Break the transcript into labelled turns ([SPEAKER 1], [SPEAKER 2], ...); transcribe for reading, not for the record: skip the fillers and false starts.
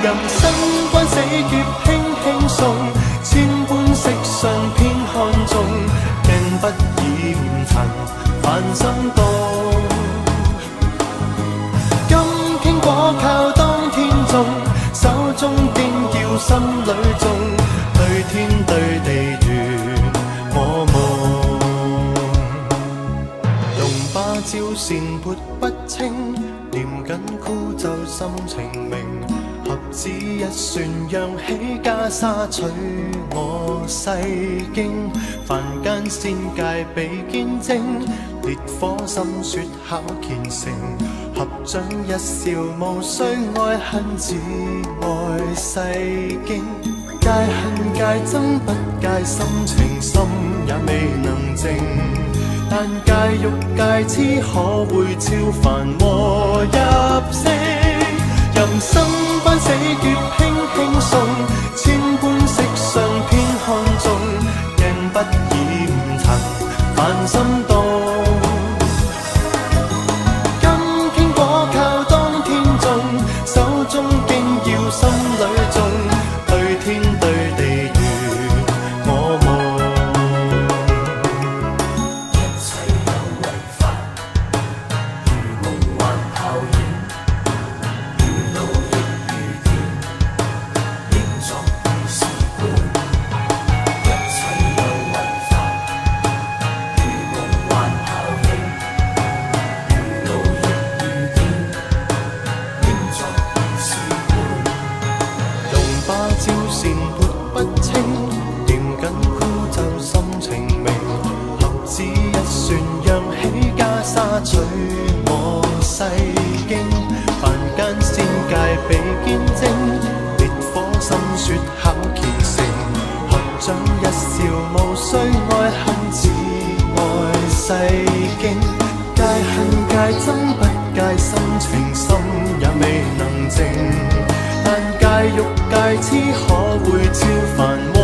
[SPEAKER 1] 人生關死劫輕輕送，千般色相偏看中，鏡不染塵凡心動。今傾果靠當天種，手中經要心裏種，對天對地緣我夢。用芭蕉扇潑不清，念緊枯奏心情明。合指一算，揚起袈裟取我世經。凡間仙界比堅貞，烈火心雪考虔誠。合掌一笑，無需愛恨，只愛世經。戒恨戒憎不戒心情深，也未能靜。但戒欲戒痴，可會超凡和入聖？人生關死劫輕輕送，千般色相偏看中，鏡不染塵凡心動。今傾果靠當天種，手中經要心裏種，對天對地緣我夢。一切有為法，如夢幻泡影，如露亦如電，應作如是觀。一切有為法，如夢幻泡影，如露亦如電，應作如是觀。用芭蕉扇潑不清，念緊枯奏心情明。合指一算，揚起袈裟取我世經。凡間仙界比堅貞，烈火心雪考虔誠。合掌一笑，無需愛恨，只愛世經。戒恨戒憎不戒心情深，也未能靜。但戒欲戒痴，可會超凡和